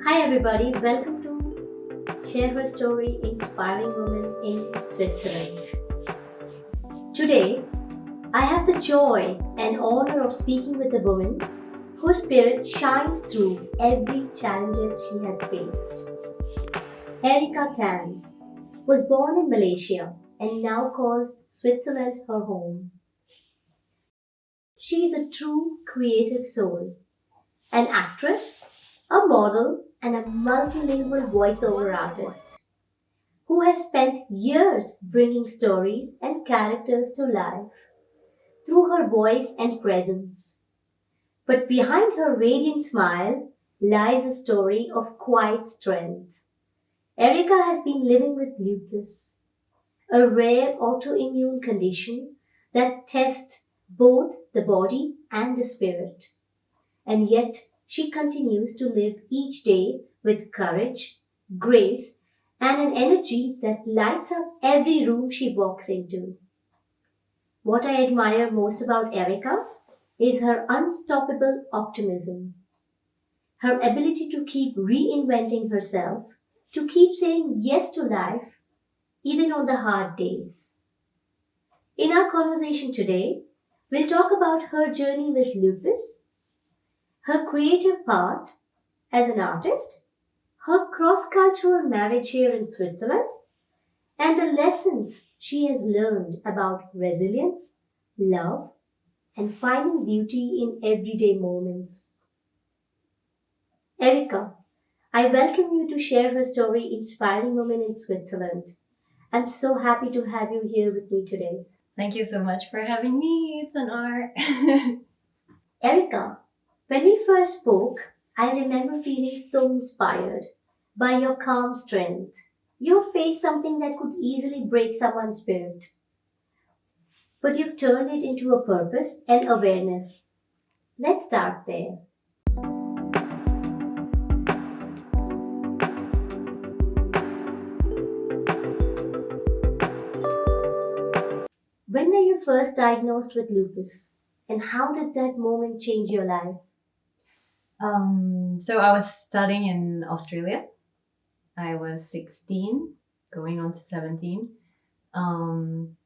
Hi everybody, welcome to Share Her Story Inspiring Women in Switzerland. Today, I have the joy and honor of speaking with a woman whose spirit shines through every challenges she has faced. Erika Tan was born in Malaysia and now calls Switzerland her home. She is a true creative soul, an actress, a model, and a multilingual voiceover artist who has spent years bringing stories and characters to life through her voice and presence. But behind her radiant smile lies a story of quiet strength. Erika has been living with lupus, a rare autoimmune condition that tests both the body and the spirit. And yet, she continues to live each day with courage, grace, and an energy that lights up every room she walks into. What I admire most about Erica is her unstoppable optimism, her ability to keep reinventing herself, to keep saying yes to life, even on the hard days. In our conversation today, we'll talk about her journey with lupus, her creative path as an artist, her cross cultural marriage here in Switzerland, and the lessons she has learned about resilience, love, and finding beauty in everyday moments. Erika, I welcome you to share her story, Inspiring Women in Switzerland. I'm so happy to have you here with me today. Thank you so much for having me. It's an honor. Erika, when we first spoke, I remember feeling so inspired by your calm strength. You faced something that could easily break someone's spirit, but you've turned it into a purpose and awareness. Let's start there. When were you first diagnosed with lupus, and how did that moment change your life? So I was studying in Australia. I was 16, going on to 17. Um,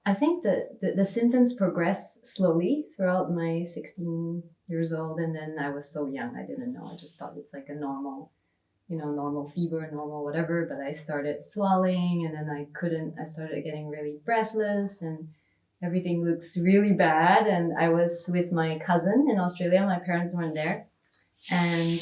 I think that the symptoms progressed slowly throughout my 16 years old. And then I was so young, I didn't know. I just thought it's like a normal, normal fever, normal whatever. But I started swelling and then I started getting really breathless and everything looks really bad. And I was with my cousin in Australia. My parents weren't there. And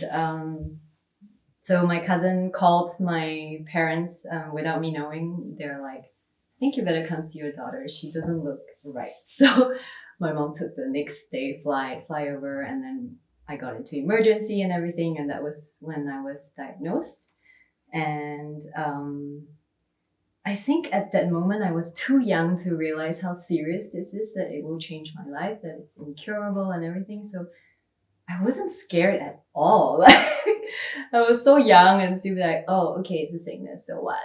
so my cousin called my parents without me knowing. They're like, I think you better come see your daughter. She doesn't look right. So my mom took the next day fly over, and then I got into emergency and everything. And that was when I was diagnosed. And I think at that moment I was too young to realize how serious this is, that it will change my life, that it's incurable and everything. So I wasn't scared at all. Like, I was so young and to be like, oh, okay, it's a sickness, so what,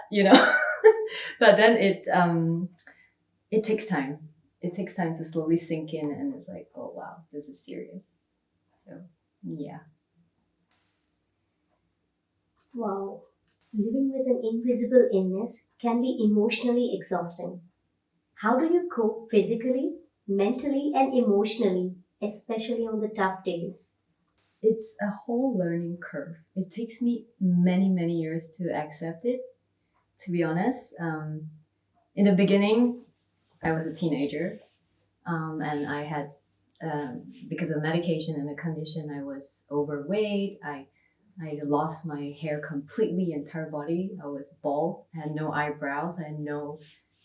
But then it takes time. It takes time to slowly sink in, and it's like, oh wow, this is serious. So yeah. Wow. Living with an invisible illness can be emotionally exhausting. How do you cope physically, mentally, and emotionally, especially on the tough days? It's a whole learning curve. It takes me many, many years to accept it, to be honest. In the beginning, I was a teenager, and I had, because of medication and the condition, I was overweight. I lost my hair completely, entire body. I was bald, I had no eyebrows, I had no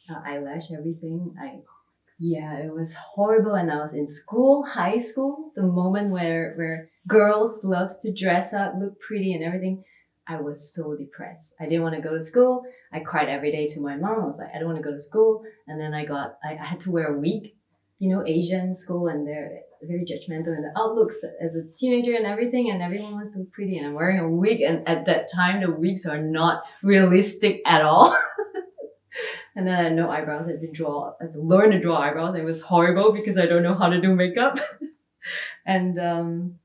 eyelash, everything. Yeah, it was horrible. And I was in school, high school, the moment where girls loves to dress up, look pretty and everything. I was so depressed. I didn't want to go to school. I cried every day to my mom. I was like, I don't want to go to school. And then I had to wear a wig, Asian school, and they're very judgmental in the outlooks as a teenager and everything. And everyone was so pretty. And I'm wearing a wig. And at that time, the wigs are not realistic at all. And then I had no eyebrows. I had to learn to draw eyebrows. It was horrible because I don't know how to do makeup. And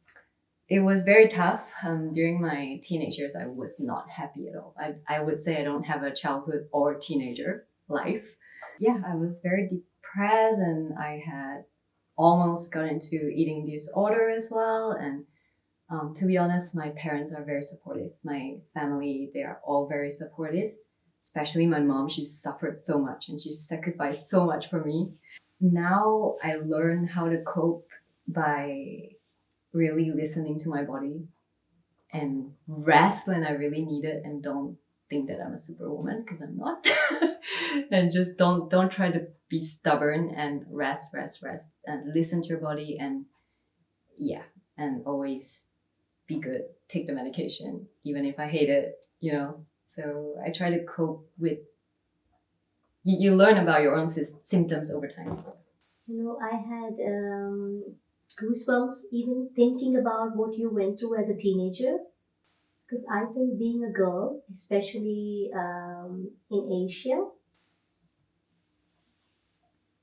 it was very tough. During my teenage years, I was not happy at all. I would say I don't have a childhood or teenager life. Yeah, I was very depressed, and I had almost got into eating disorder as well. And to be honest, my parents are very supportive. My family, they are all very supportive. Especially my mom, she's suffered so much and she's sacrificed so much for me. Now I learn how to cope by really listening to my body and rest when I really need it, and don't think that I'm a superwoman, because I'm not. And just don't try to be stubborn, and rest and listen to your body, and yeah, and always be good. Take the medication, even if I hate it. So I try to cope with. You learn about your own symptoms over time. I had goosebumps even thinking about what you went through as a teenager. Because I think being a girl, especially in Asia,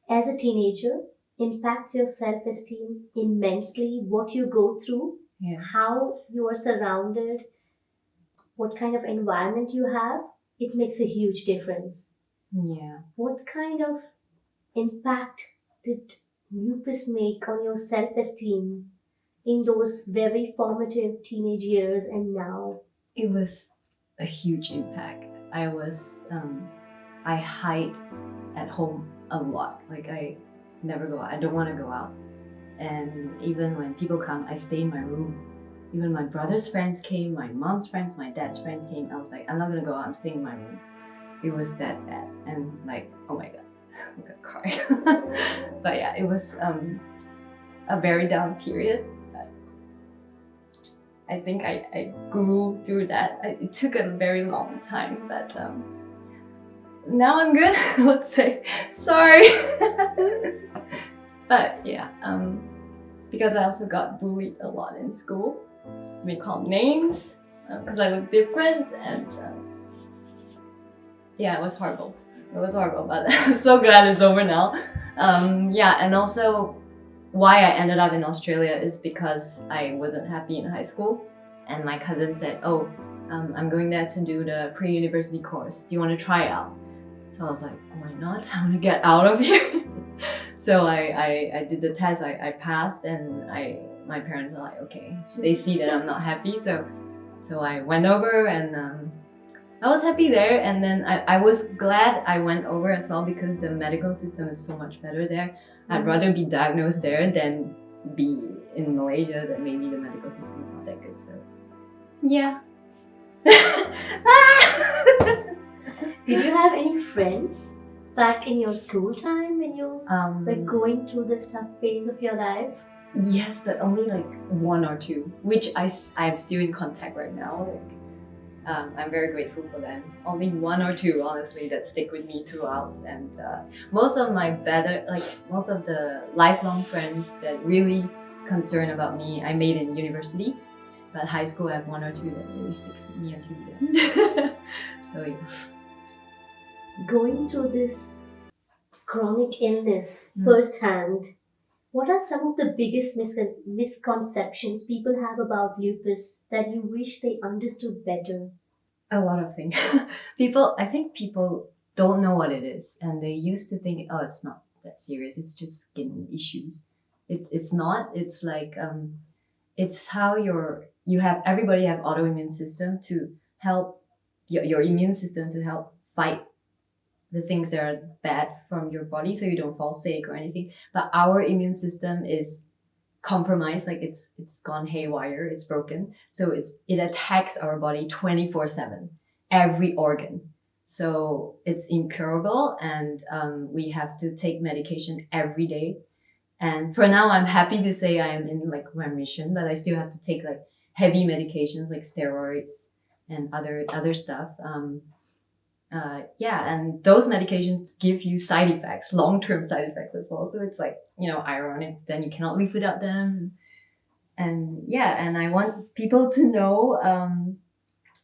as a teenager, impacts your self esteem immensely. What you go through, Yeah. how you are surrounded, what kind of environment you have, it makes a huge difference. Yeah. What kind of impact did lupus make on your self esteem in those very formative teenage years and now? It was a huge impact. I hide at home a lot. Like, I never go out. I don't want to go out. And even when people come, I stay in my room. Even my brother's friends came, my mom's friends, my dad's friends came. I was like, I'm not gonna go out. I'm staying in my room. It was that bad. And like, oh my god, I'm gonna cry. But yeah, it was a very down period. I think I grew through that. It took a very long time, but now I'm good. Let's say sorry. But yeah, because I also got bullied a lot in school. We called names because I look different, and yeah, it was horrible. It was horrible, but I'm so glad it's over now. Yeah, and also why I ended up in Australia is because I wasn't happy in high school, and my cousin said, "Oh, I'm going there to do the pre-university course. Do you want to try it out?" So I was like, "Why not? I want to get out of here." So I did the test. I passed, and my parents were like, "Okay." They see that I'm not happy, so I went over, and I was happy there. And then I was glad I went over as well, because the medical system is so much better there. I'd rather be diagnosed there than be in Malaysia, that maybe the medical system is not that good. So yeah. Did you have any friends back in your school time when you were going through this tough phase of your life? Yes, but only like one or two, which I'm still in contact right now. I'm very grateful for them. Only one or two, honestly, that stick with me throughout. And most of the lifelong friends that really concern about me, I made in university. But high school, I have one or two that really sticks with me until the end. So yeah. Going through this chronic illness firsthand, what are some of the biggest misconceptions people have about lupus that you wish they understood better? A lot of things. I think people don't know what it is, and they used to think, oh, it's not that serious. It's just skin issues. It's not. It's like it's how everybody have autoimmune system to help your immune system to help fight the things that are bad from your body, so you don't fall sick or anything. But our immune system is compromised, like it's gone haywire, it's broken. So it attacks our body 24/7, every organ. So it's incurable, and we have to take medication every day. And for now, I'm happy to say I am in like remission, but I still have to take like heavy medications like steroids and other stuff. Yeah, and those medications give you side effects, long-term side effects as well. So it's like, ironic, then you cannot live without them. And yeah, and I want people to know,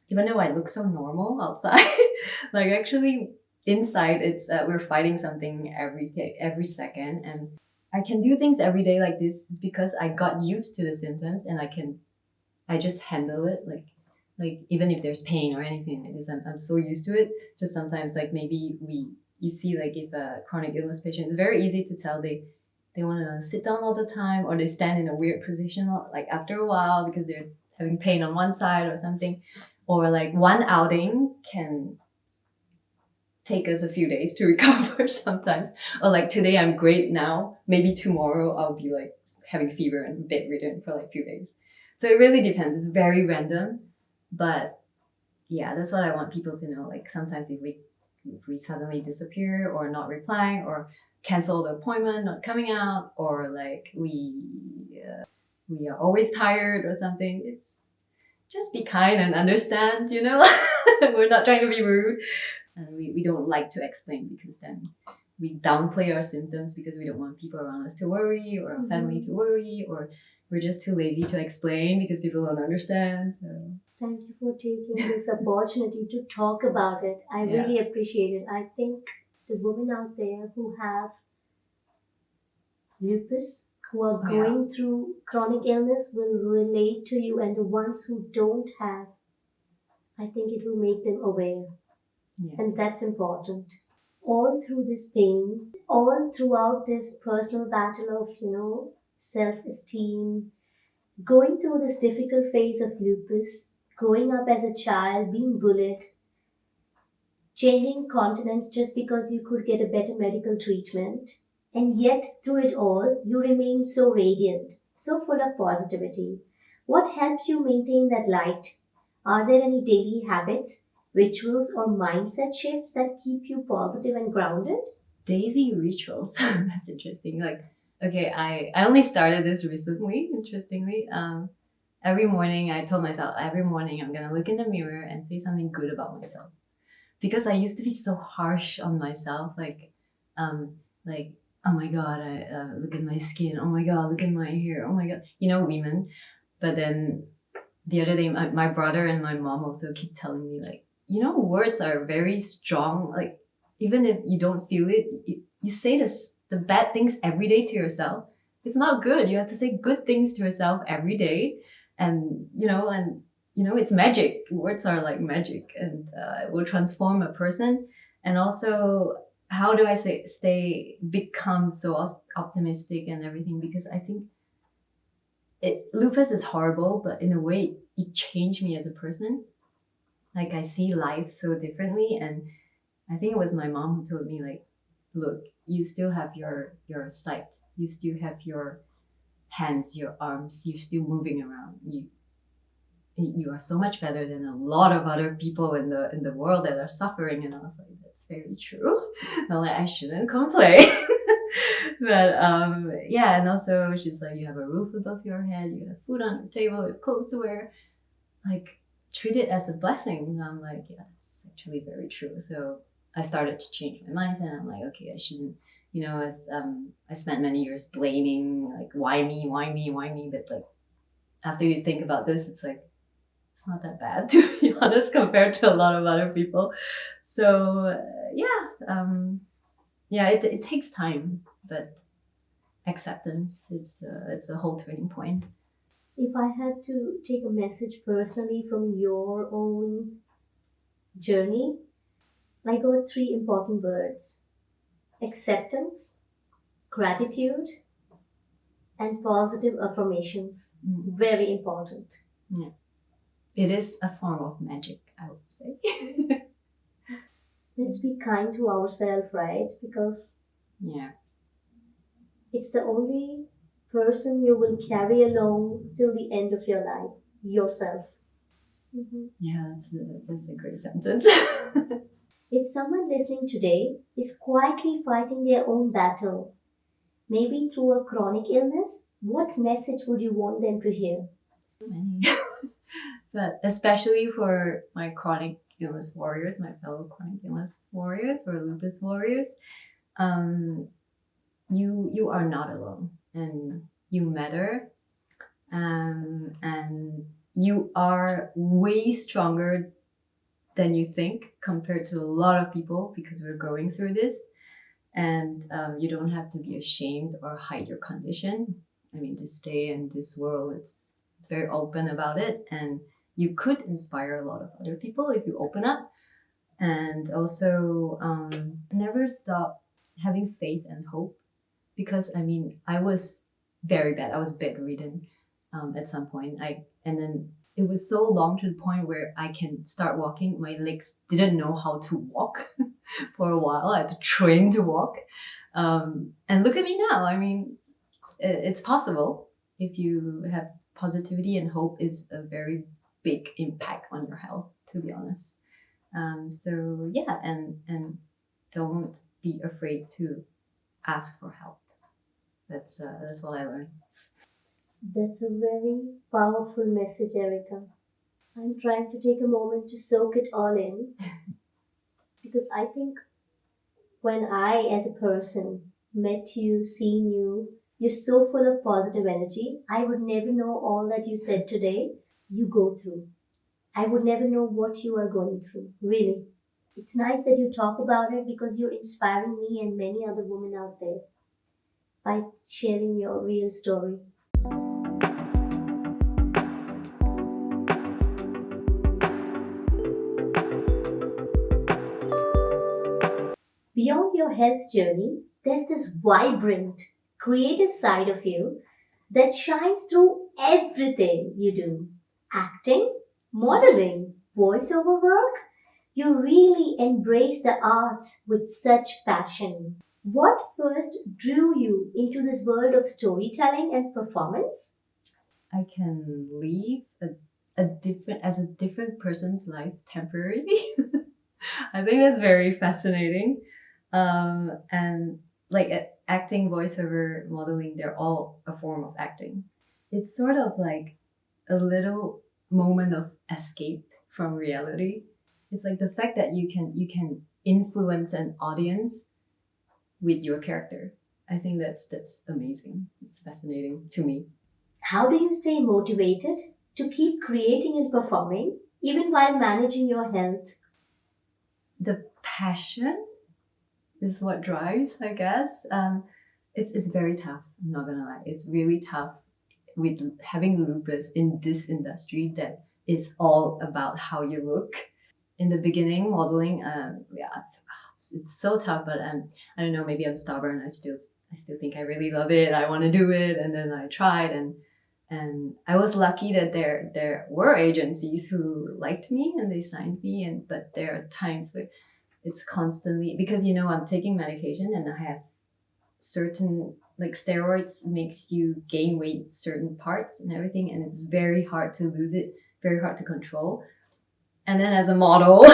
even though I look so normal outside, like actually inside it's we're fighting something every second. And I can do things every day like this because I got used to the symptoms, and I can I just handle it like even if there's pain or anything like this, I'm so used to it. Just sometimes like maybe you see like if a chronic illness patient, it's very easy to tell they want to sit down all the time or they stand in a weird position like after a while because they're having pain on one side or something, or like one outing can take us a few days to recover sometimes. Or like today I'm great now, maybe tomorrow I'll be like having fever and bedridden for like a few days. So it really depends. It's very random, but yeah, that's what I want people to know. Like sometimes if we suddenly disappear or not replying or cancel the appointment, not coming out, or like we are always tired or something, it's just be kind and understand, you know. We're not trying to be rude, and we don't like to explain because then we downplay our symptoms because we don't want people around us to worry or our family to worry, or we're just too lazy to explain because people don't understand. So Thank you for taking this opportunity to talk about it. I really appreciate it. I think the women out there who have lupus, who are going through chronic illness, will relate to you, and the ones who don't have, I think it will make them aware. And that's important. All through this pain, all throughout this personal battle of, self-esteem, going through this difficult phase of lupus, growing up as a child, being bullied, changing continents just because you could get a better medical treatment, and yet through it all, you remain so radiant, so full of positivity. What helps you maintain that light? Are there any daily habits, rituals, or mindset shifts that keep you positive and grounded? daily rituals. That's interesting. Like, okay, I only started this recently, interestingly. Every morning I told myself every morning I'm gonna look in the mirror and say something good about myself. Because I used to be so harsh on myself, like oh my god, I look at my skin, oh my god, look at my hair, oh my god, women. But then the other day, my brother and my mom also keep telling me like, words are very strong. Like even if you don't feel it, you say the bad things every day to yourself. It's not good. You have to say good things to yourself every day, and it's magic. Words are like magic, and it will transform a person. And also, how do I become so optimistic and everything? Because I think lupus is horrible, but in a way, it changed me as a person. Like I see life so differently, and I think it was my mom who told me like, look, you still have your sight, you still have your hands, your arms, you're still moving around. You are so much better than a lot of other people in the world that are suffering. And I was like, that's very true. I'm like, I shouldn't complain. But yeah, and also she's like, you have a roof above your head, you have food on your table, you have clothes to wear. Like, treat it as a blessing. And I'm like, yeah, that's actually very true. So I started to change my mindset. I'm like, okay, I shouldn't, as I spent many years blaming, like, why me, why me, why me? But like, after you think about this, it's like, it's not that bad, to be honest, compared to a lot of other people. So yeah, it takes time, but acceptance is it's a whole turning point. If I had to take a message personally from your own journey, I got three important words: acceptance, gratitude, and positive affirmations. Very important. Yeah. It is a form of magic, I would say. Let's be kind to ourselves, right? Because it's the only person you will carry along till the end of your life, yourself. Yeah, that's a great sentence. If someone listening today is quietly fighting their own battle, maybe through a chronic illness, what message would you want them to hear? Many. But especially for my chronic illness warriors, my fellow chronic illness warriors or lupus warriors, you are not alone, and you matter, and you are way stronger than you think compared to a lot of people, because we're going through this, and you don't have to be ashamed or hide your condition. I mean, to stay in this world, it's It's very open about it, and you could inspire a lot of other people if you open up. And also, never stop having faith and hope, because I mean, I was very bad. I was bedridden at some point. And then it was so long to the point where I can start walking. My legs didn't know how to walk for a while. I had to train to walk. And look at me now. I mean, it's possible if you have positivity, and hope is a very big impact on your health, to be honest. So yeah, and don't be afraid to ask for help. That's what I learned. That's a very powerful message, Erika. I'm trying to take a moment to soak it all in because I think when I, as a person, met you, seen you, you're so full of positive energy. I would never know all that you said today you go through. I would never know what you are going through, really. It's nice that you talk about it because you're inspiring me and many other women out there by sharing your real story. Beyond your health journey, there's this vibrant, creative side of you that shines through everything you do. Acting, modeling, voiceover work. You really embrace the arts with such passion. What first drew you into this world of storytelling and performance? I can live a different person's life temporarily. I think that's very fascinating. And like acting, voiceover, modeling, they're all a form of acting. It's sort of like a little moment of escape from reality. It's like the fact that you can influence an audience with your character. I think that's amazing. It's fascinating to me. How do you stay motivated to keep creating and performing even while managing your health? The passion is what drives, I guess. It's very tough. I'm not gonna lie. It's really tough with having lupus in this industry that is all about how you look. In the beginning, modeling, yeah, it's so tough. But I don't know. Maybe I'm stubborn. I still think I really love it. I want to do it, and then I tried, and I was lucky that there were agencies who liked me and they signed me. And but there are times where it's constantly, because I'm taking medication and I have certain, like, steroids makes you gain weight certain parts and everything, and it's very hard to lose it, very hard to control. And then as a model,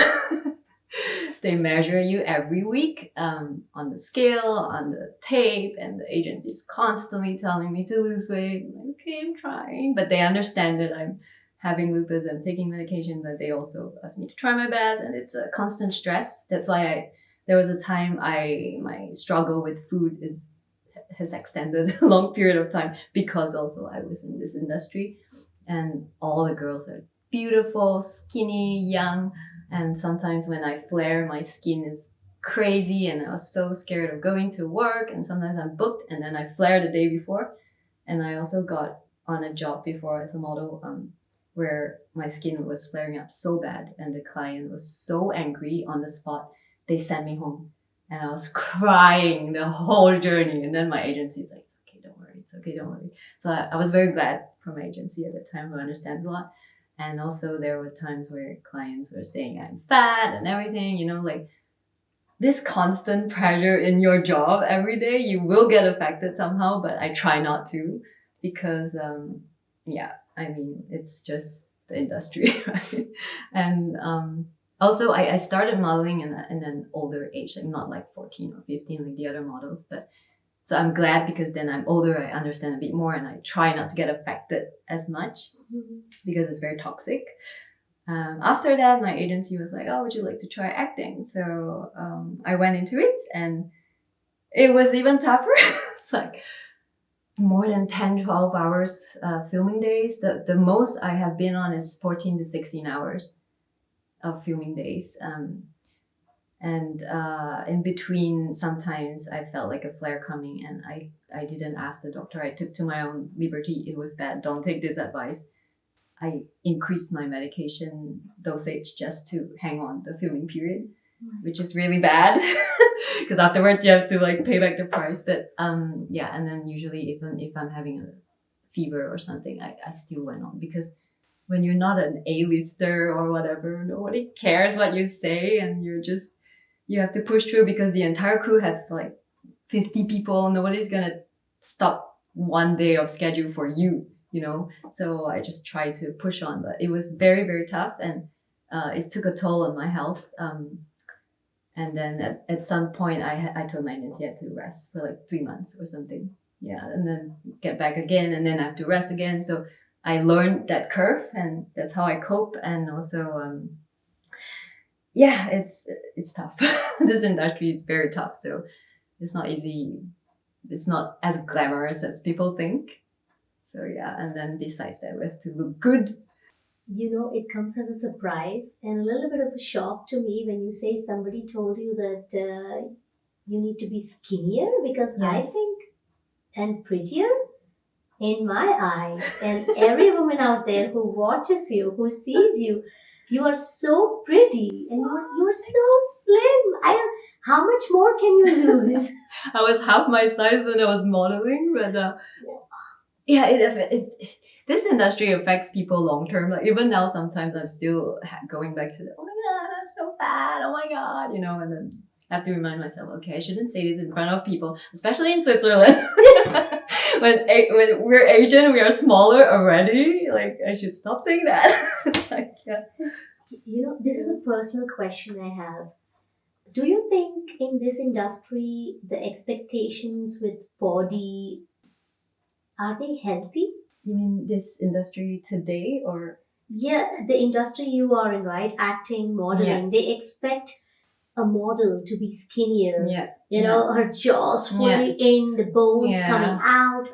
they measure you every week on the scale, on the tape, and the agency is constantly telling me to lose weight. I'm like, okay, I'm trying, but they understand that I'm having lupus, I'm taking medication, but they also ask me to try my best, and it's a constant stress. That's why there was a time my struggle with food has extended a long period of time, because also I was in this industry, and all the girls are beautiful, skinny, young, and sometimes when I flare, my skin is crazy, and I was so scared of going to work, and sometimes I'm booked and then I flare the day before. And I also got on a job before as a model, where my skin was flaring up so bad, and the client was so angry on the spot, they sent me home, and I was crying the whole journey. And then my agency is like, it's okay, don't worry, it's okay, don't worry. So I was very glad for my agency at the time, who understands a lot. And also there were times where clients were saying I'm fat and everything, like this constant pressure in your job every day, you will get affected somehow, but I try not to, because, yeah, I mean, it's just the industry, right? And also I started modeling in an older age, like not like 14 or 15 like the other models, but so I'm glad, because then I'm older, I understand a bit more, and I try not to get affected as much, because it's very toxic. After that, my agency was like, oh, would you like to try acting? So I went into it, and it was even tougher. It's like more than 10, 12 hours filming days. The most I have been on is 14 to 16 hours of filming days. And in between, sometimes I felt like a flare coming, and I didn't ask the doctor. I took to my own liberty. It was bad. Don't take this advice. I increased my medication dosage just to hang on the filming period, which is really bad because afterwards you have to like pay back the price. But yeah, and then usually even if I'm having a fever or something, I still went on, because when you're not an A-lister or whatever, nobody cares what you say, and you have to push through because the entire crew has like 50 people. Nobody's gonna stop one day of schedule for you, you know? So I just try to push on, but it was very, very tough, and it took a toll on my health. And then at some point I told my nancy I had to rest for like 3 months or something. Yeah, and then get back again, and then I have to rest again. So I learned that curve, and that's how I cope. And also, yeah, it's tough. This industry is very tough, so it's not easy. It's not as glamorous as people think. So yeah, and then besides that, we have to look good. You know, it comes as a surprise and a little bit of a shock to me when you say somebody told you that you need to be skinnier, because I Yes. think, and prettier in my eyes, and every woman out there who watches you, who sees you, you are so pretty and you're so slim. How much more can you lose? I was half my size when I was modeling, but yeah, this industry affects people long term. Like even now, sometimes I'm still going back to the, oh my god, I'm so fat, oh my god, you know, and then I have to remind myself, okay, I shouldn't say this in front of people, especially in Switzerland. when we're Asian, we are smaller already. Like I should stop saying that. Like, yeah. You know, this is a personal question I have. Do you think in this industry the expectations with body, are they healthy? You mean this industry today, or Yeah, the industry you are in, right? Acting, modeling, they expect a model to be skinnier. yeah, You know, her jaws fully in, the bones Yeah. coming out.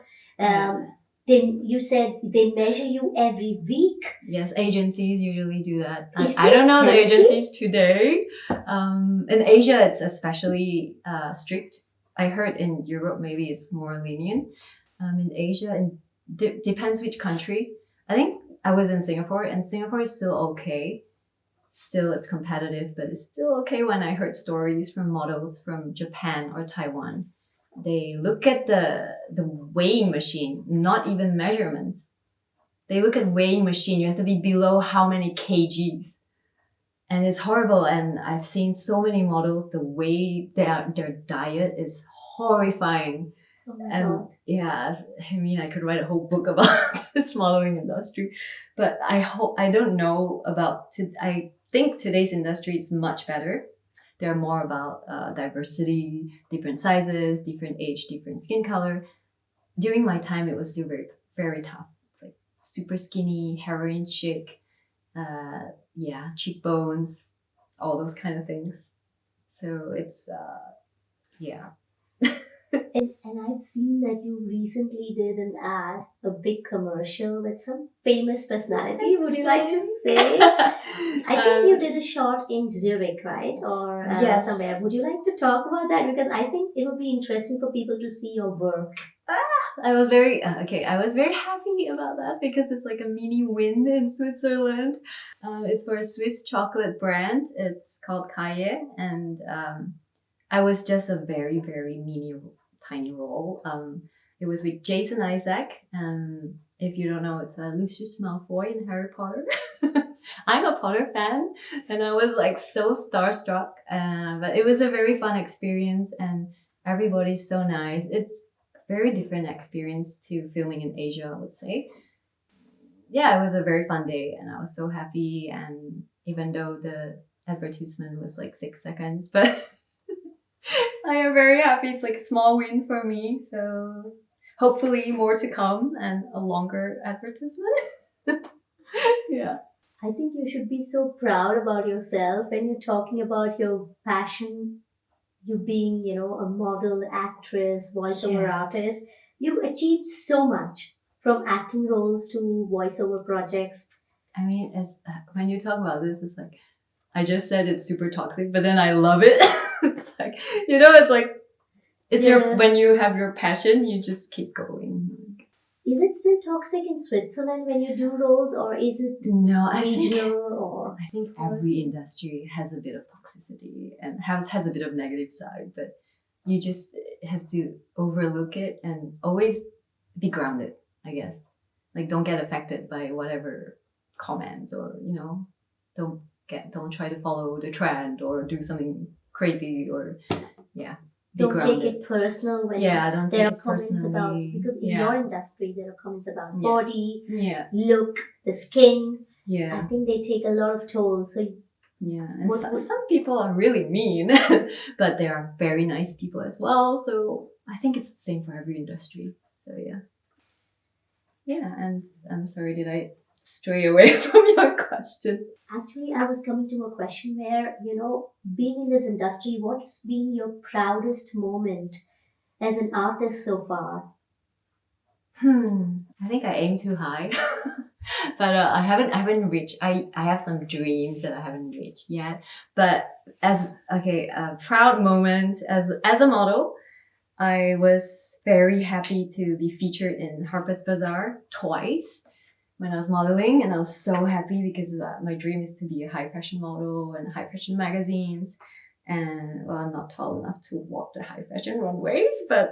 Then you said they measure you every week. Yes, agencies usually do that. Is I don't this know the healthy? agencies today. In Asia, it's especially strict. I heard in Europe maybe it's more lenient. In Asia, and depends which country. I think I was in Singapore, and Singapore is still okay. Still, it's competitive, but it's still okay. When I heard stories from models from Japan or Taiwan, they look at the weighing machine, not even measurements. They look at weighing machine. You have to be below how many kgs, and it's horrible. And I've seen so many models. The way their diet is horrifying. Oh my And God. yeah, I mean, I could write a whole book about this modeling industry, but I don't know about. I think today's industry is much better. They're more about diversity, different sizes, different age, different skin color. During my time, it was still very, very tough. It's like super skinny, heroin chic, yeah, cheekbones, all those kind of things. So it's, yeah. And I've seen that you recently did an ad, a big commercial with some famous personality. Would you like to say? I think you did a shot in Zurich, right? Or Yes. somewhere. Would you like to talk about that? Because I think it would be interesting for people to see your work. I was very I was very happy about that because it's like a mini win in Switzerland. It's for a Swiss chocolate brand. It's called Kaye, and I was just a very, very tiny role. It was with Jason Isaac. If you don't know, it's Lucius Malfoy in Harry Potter. I'm a Potter fan, and I was like so starstruck. But it was a very fun experience, and everybody's so nice. It's a very different experience to filming in Asia, I would say. Yeah, it was a very fun day, and I was so happy. And even though the advertisement was like 6 seconds, but I am very happy. It's like a small win for me. So hopefully more to come and a longer advertisement. Yeah. I think you should be so proud about yourself when you're talking about your passion, you being, you know, a model, actress, voiceover artist. You achieved so much from acting roles to voiceover projects. I mean, when you talk about this, it's like, I just said it's super toxic, but then I love it. It's like, you know, it's like, it's Yeah. when you have your passion, you just keep going. Is it still toxic in Switzerland when you do roles, or is it No, regional or? I think every industry has a bit of toxicity and has a bit of negative side, but you just have to overlook it and always be grounded, I guess. Like don't get affected by whatever comments or, don't try to follow the trend or do something crazy or yeah. Be Don't grounded. take it personal when Don't there take are it comments about, personally. because in your industry there are comments about Yeah. body, Yeah. look, the skin. I Yeah. think they take a lot of toll. So Yeah. And some people are really mean, but there are very nice people as well. So I think it's the same for every industry. So yeah. Yeah, and I'm sorry, did I stray away from your question? actually, I was coming to a question where, being in this industry, what's been your proudest moment as an artist so far? I think I aim too high, but I haven't reached. I have some dreams that I haven't reached yet. But a proud moment as a model, I was very happy to be featured in Harper's Bazaar twice when I was modeling, and I was so happy because my dream is to be a high fashion model and high fashion magazines. And well, I'm not tall enough to walk the high fashion runways, but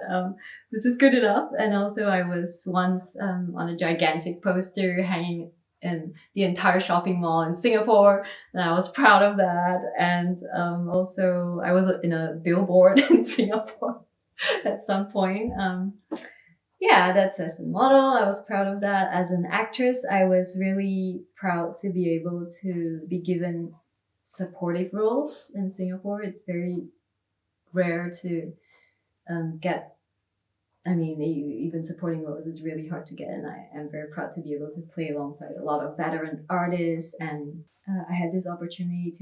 this is good enough. And also, I was once on a gigantic poster hanging in the entire shopping mall in Singapore, and I was proud of that. And also, I was in a billboard in Singapore at some point. That's as a model. I was proud of that. As an actress, I was really proud to be able to be given supportive roles in Singapore. It's very rare to get. I mean, even supporting roles is really hard to get, and I am very proud to be able to play alongside a lot of veteran artists. And I had this opportunity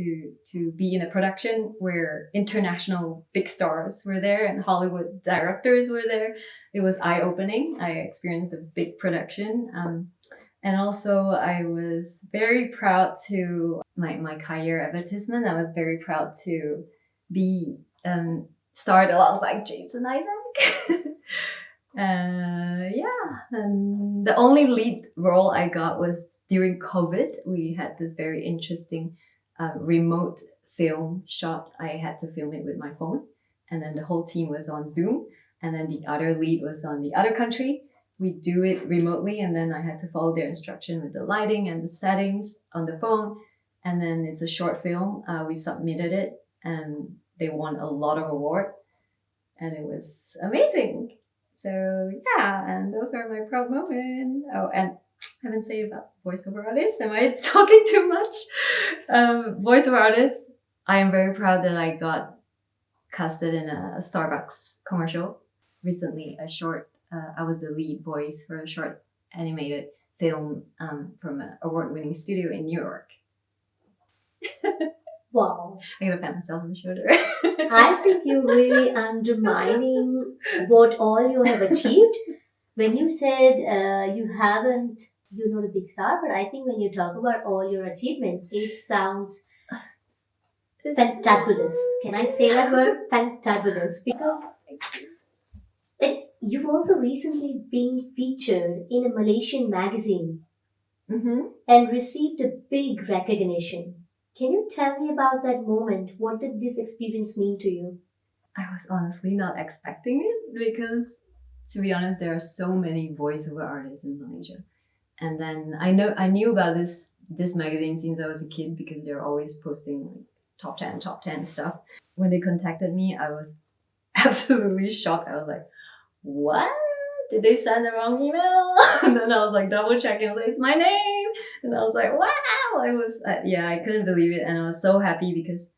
to be in a production where international big stars were there and Hollywood directors were there. It was eye-opening. I experienced a big production. And also, I was very proud to my career advertisement. I was very proud to be starred alongside Jason Isaac. And the only lead role I got was during COVID. We had this very interesting remote film shot. I had to film it with my phone, and then the whole team was on Zoom, and then the other lead was on the other country. We do it remotely, and then I had to follow their instruction with the lighting and the settings on the phone. And then it's a short film. We submitted it, and they won a lot of awards, and it was amazing. So and those are my proud moments. Oh, and I haven't said about voiceover artists. Am I talking too much? Voiceover artists. I am very proud that I got casted in a Starbucks commercial recently. I was the lead voice for a short animated film from an award-winning studio in New York. Wow. I gotta pat myself on the shoulder. I think you're really undermining what all you have achieved. When you said you're not a big star, but I think when you talk about all your achievements, it sounds fantabulous. Can I say that word? Fantabulous. Because you've also recently been featured in a Malaysian magazine and received a big recognition. Can you tell me about that moment? What did this experience mean to you? I was honestly not expecting it because, to be honest, there are so many voiceover artists in Malaysia. And then I knew about this magazine since I was a kid because they're always posting like top 10 stuff. When they contacted me, I was absolutely shocked. I was like, what? Did they send the wrong email? And then I was like double checking. I was like, it's my name. And I was like, wow. I couldn't believe it. And I was so happy because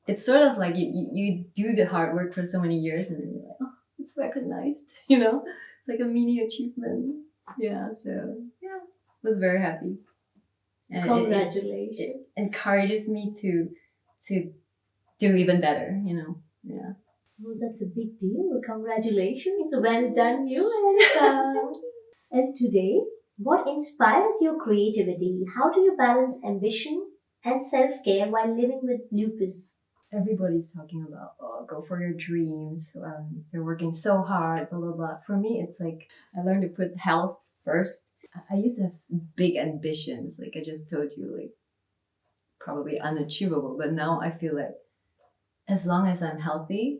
it's sort of like you do the hard work for so many years and then you're like, oh, it's recognized, It's like a mini achievement. I was very happy. And Congratulations. it encourages me to do even better, Yeah. Well, that's a big deal. Congratulations. Well done, you, Erika. And today, what inspires your creativity? How do you balance ambition and self-care while living with lupus? Everybody's talking about, go for your dreams. They're working so hard, blah, blah, blah. For me, it's like I learned to put health first. I used to have big ambitions, like I just told you, like probably unachievable. But now I feel like as long as I'm healthy,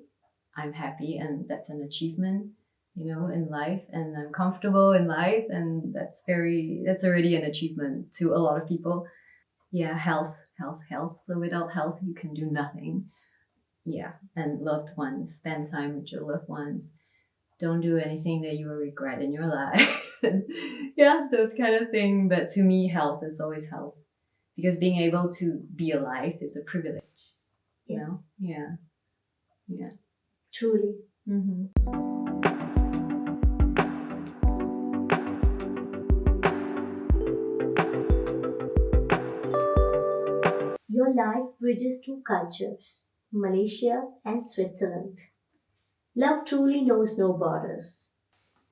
I'm happy, and that's an achievement, in life, and I'm comfortable in life, and that's already an achievement to a lot of people. Yeah, health, health, health. So without health, you can do nothing. Yeah, and loved ones, spend time with your loved ones. Don't do anything that you will regret in your life. Yeah, those kind of things. But to me, health is always health, because being able to be alive is a privilege. Yes. Yeah, yeah, Truly. mm-hmm. Your life bridges two cultures, Malaysia and Switzerland. Love truly knows no borders.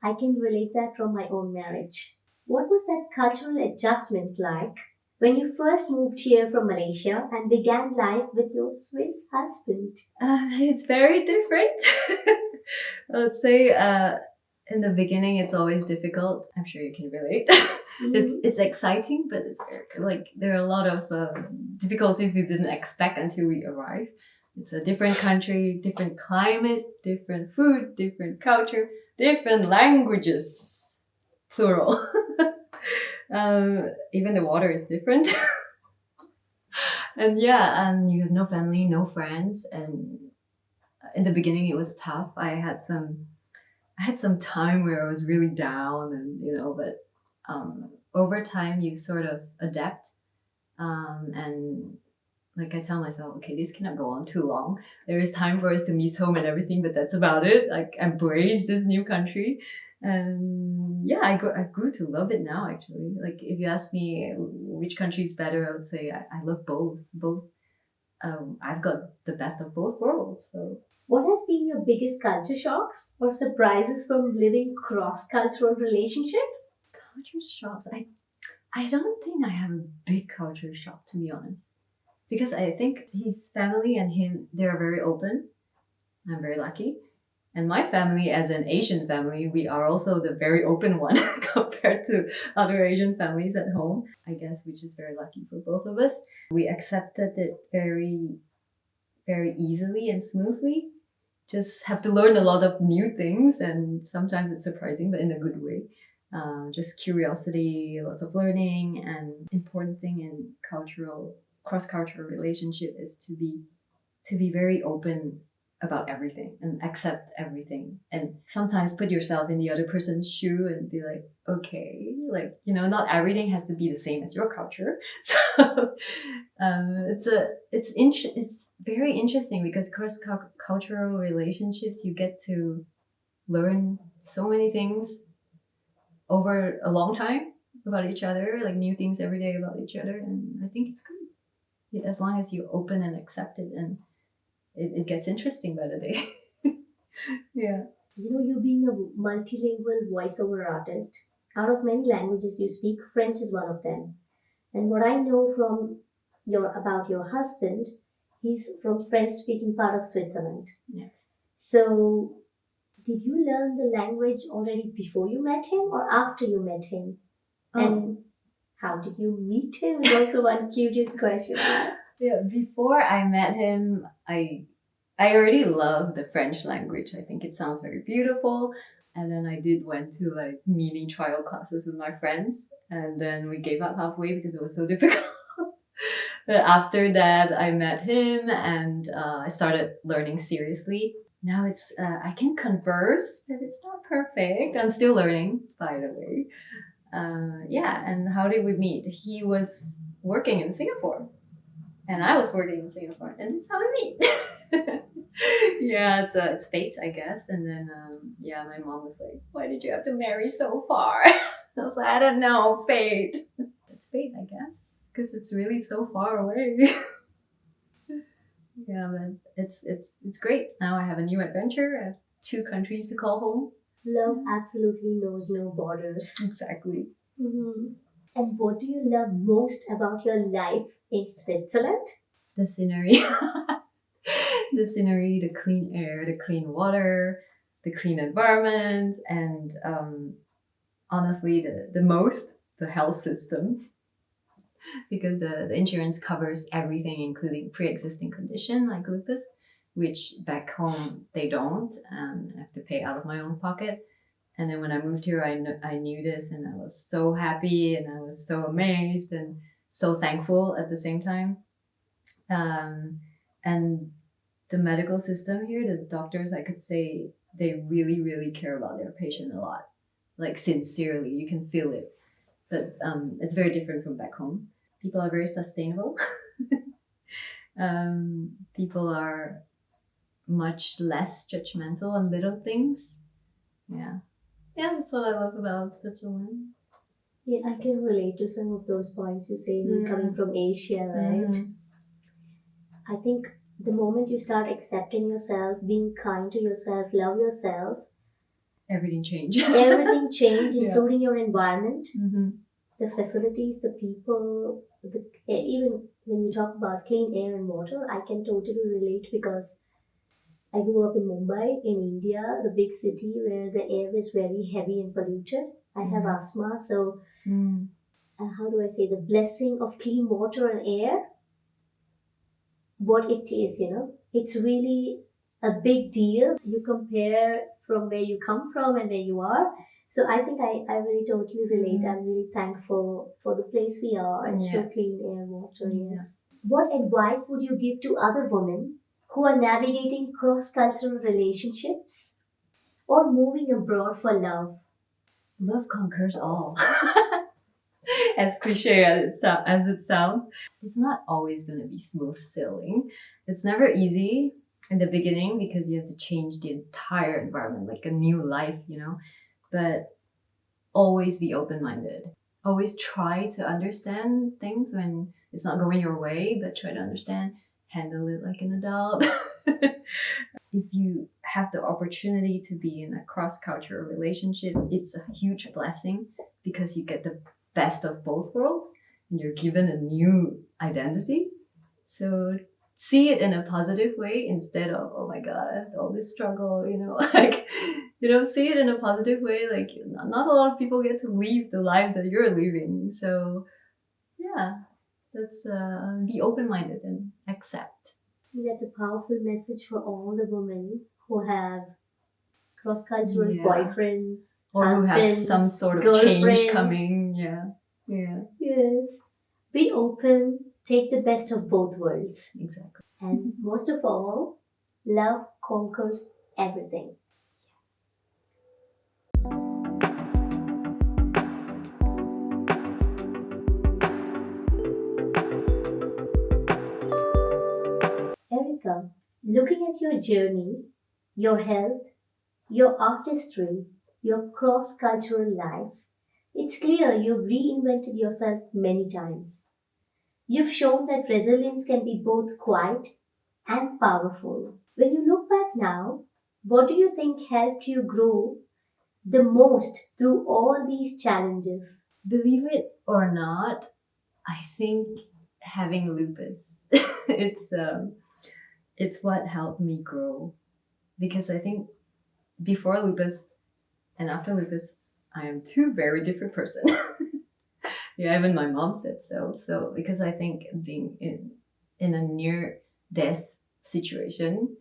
I can relate that from my own marriage. What was that cultural adjustment like when you first moved here from Malaysia and began life with your Swiss husband? It's very different. I would say in the beginning, it's always difficult. I'm sure you can relate. It's exciting, but it's like there are a lot of difficulties we didn't expect until we arrive. It's a different country, different climate, different food, different culture, different languages, plural. Even the water is different. And yeah, and you have no family, no friends, and in the beginning it was tough. I had some time where I was really down, and but over time you sort of adapt, and like I tell myself, okay, this cannot go on too long. There is time for us to miss home and everything, but that's about it. Like embrace this new country, and yeah, I grew to love it now. Actually, like if you ask me which country is better, I would say I love both. Both. I've got the best of both worlds. So What has been your biggest culture shocks or surprises from living cross-cultural relationship? culture shocks. I don't think I have a big culture shock, to be honest, because I think his family and him, they're very open. I'm very lucky. And my family, as an Asian family, we are also the very open one compared to other Asian families at home, I guess, which is very lucky for both of us. We accepted it very, very easily and smoothly. Just have to learn a lot of new things, and sometimes it's surprising, but in a good way. Just curiosity, lots of learning, and important thing in cross-cultural relationship is to be very open about everything and accept everything, and sometimes put yourself in the other person's shoe and be like, okay, like not everything has to be the same as your culture. So it's very interesting, because cross cultural relationships, you get to learn so many things over a long time about each other, like new things every day about each other, and I think it's good. Yeah, as long as you open and accept it, and it gets interesting by the day. Yeah. You being a multilingual voiceover artist, out of many languages you speak, French is one of them. And what I know from about your husband, he's from French-speaking part of Switzerland. Yeah. So, did you learn the language already before you met him or after you met him? And how did you meet him? Is also one curious question. Yeah, before I met him, I already love the French language. I think it sounds very beautiful. And then I went to like mini trial classes with my friends, and then we gave up halfway because it was so difficult. But after that, I met him, and I started learning seriously. Now I can converse, but it's not perfect. I'm still learning, by the way. Yeah, and how did we meet? He was working in Singapore, and I was working in Singapore, and that's how we meet. Yeah, it's fate, I guess. And then yeah, my mom was like, "Why did you have to marry so far?" I was like, "I don't know, fate." It's fate, I guess, because it's really so far away. Yeah, but it's great. Now I have a new adventure. I have 2 countries to call home. Love absolutely knows no borders. Exactly. Mm-hmm. And what do you love most about your life in Switzerland? The scenery. The scenery, the clean air, the clean water, the clean environment, and honestly the health system, because the insurance covers everything, including pre-existing condition like lupus, which back home they don't, and I have to pay out of my own pocket. And then when I moved here, I knew this, and I was so happy, and I was so amazed, and so thankful at the same time. And the medical system here, the doctors, I could say they really, really care about their patient a lot, like sincerely. You can feel it, but it's very different from back home. People are very sustainable. People are much less judgmental on little things. Yeah, that's what I love about Switzerland. Yeah, I can relate to some of those points you say, me coming from Asia, right? I think the moment you start accepting yourself, being kind to yourself, love yourself, everything changed. Everything changed, Yeah. including your environment, the facilities, the people, even when you talk about clean air and water, I can totally relate because I grew up in Mumbai, in India, the big city where the air is very heavy and polluted. I have asthma, so how do I say, the blessing of clean water and air, what it is, it's really a big deal. You compare from where you come from and where you are. So I think I really totally relate. I'm really thankful for the place we are and so clean air, water. Yes. What advice would you give to other women who are navigating cross-cultural relationships or moving abroad for love? Love conquers all. As cliche as it sounds, it's not always going to be smooth sailing. It's never easy in the beginning because you have to change the entire environment, like a new life, but always be open-minded. Always try to understand things when it's not going your way, but try to understand, handle it like an adult. If you have the opportunity to be in a cross-cultural relationship, it's a huge blessing because you get the best of both worlds and you're given a new identity. So see it in a positive way instead of, oh my God, I have all this struggle, see it in a positive way. Like, not a lot of people get to live the life that you're living. So yeah, let's be open-minded and accept. That's a powerful message for all the women who have cross-cultural boyfriends, or husbands, who have some sort of change coming. Yes. Be open, take the best of both worlds. Exactly. And most of all, love conquers everything. Erika, looking at your journey, your health, your artistry, your cross-cultural life, it's clear you've reinvented yourself many times. You've shown that resilience can be both quiet and powerful. When you look back now, what do you think helped you grow the most through all these challenges? Believe it or not, I think having lupus, it's what helped me grow. Because I think before lupus and after lupus, I am two very different persons. Yeah, even my mom said so. So because I think being in a near death situation,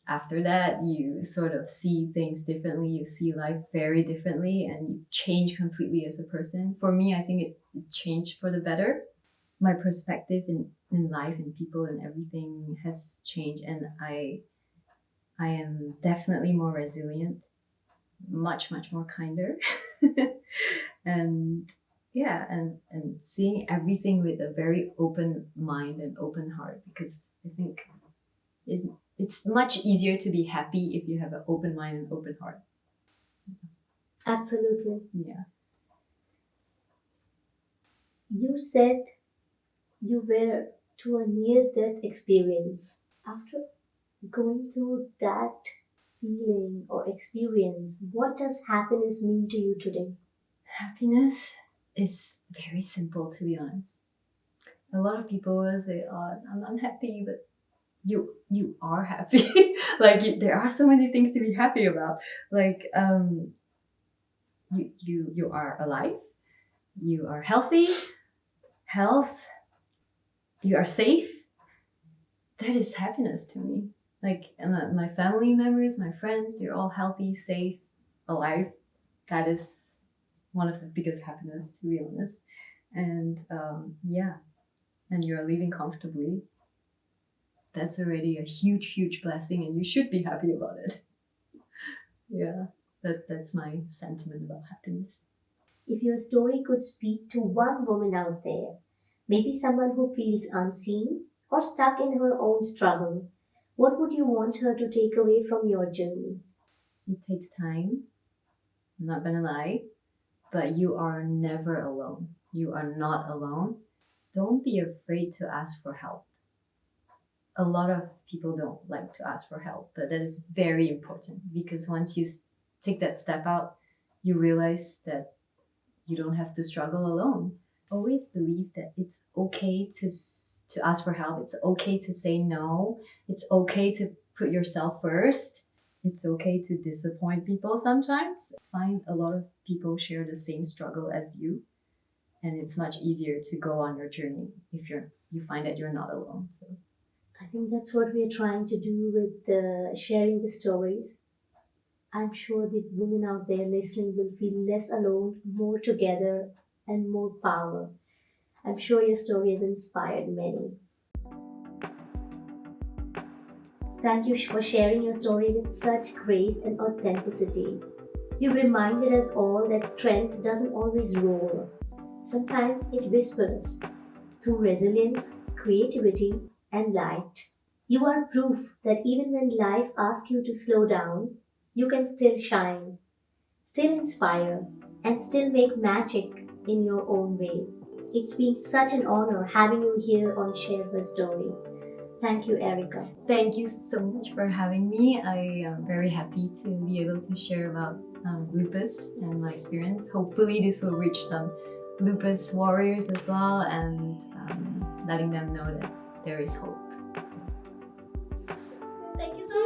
after that you sort of see things differently, you see life very differently, and you change completely as a person. For me, I think it changed for the better. My perspective in life and people and everything has changed, and I am definitely more resilient, much more kinder. And and seeing everything with a very open mind and open heart, because I think it's much easier to be happy if you have an open mind and open heart. Absolutely. Yeah. You said you were to a near-death experience. After going through that feeling or experience, what does happiness mean to you today? Happiness is very simple, to be honest. A lot of people will say, "Oh, I'm unhappy," but you are happy. Like there are so many things to be happy about. Like you are alive, you are healthy, health, you are safe. That is happiness to me. Like my family members, my friends, they're all healthy, safe, alive. That is one of the biggest happiness, to be honest. And yeah, and you're living comfortably. That's already a huge blessing, and you should be happy about it. Yeah, that's my sentiment about happiness. If your story could speak to one woman out there, maybe someone who feels unseen or stuck in her own struggle, what would you want her to take away from your journey? It takes time. I'm not gonna lie, but you are never alone. You are not alone. Don't be afraid to ask for help. A lot of people don't like to ask for help, but that is very important, because once you take that step out, you realize that you don't have to struggle alone. Always believe that it's okay to ask for help. It's okay to say no. It's okay to put yourself first. It's okay to disappoint people sometimes. Find a lot of people share the same struggle as you, and it's much easier to go on your journey if you find that you're not alone. So I think that's what we are trying to do with sharing the stories. I'm sure the women out there listening will feel less alone, more together, and more power. I'm sure your story has inspired many. Thank you for sharing your story with such grace and authenticity. You've reminded us all that strength doesn't always roar. Sometimes it whispers through resilience, creativity, and light. You are proof that even when life asks you to slow down, you can still shine, still inspire, and still make magic in your own way. It's been such an honor having you here on Share Her Story. Thank you, Erika. thank you so much for having me. I am very happy to be able to share about lupus and my experience. Hopefully this will reach some lupus warriors as well, and letting them know that there is hope. Thank you so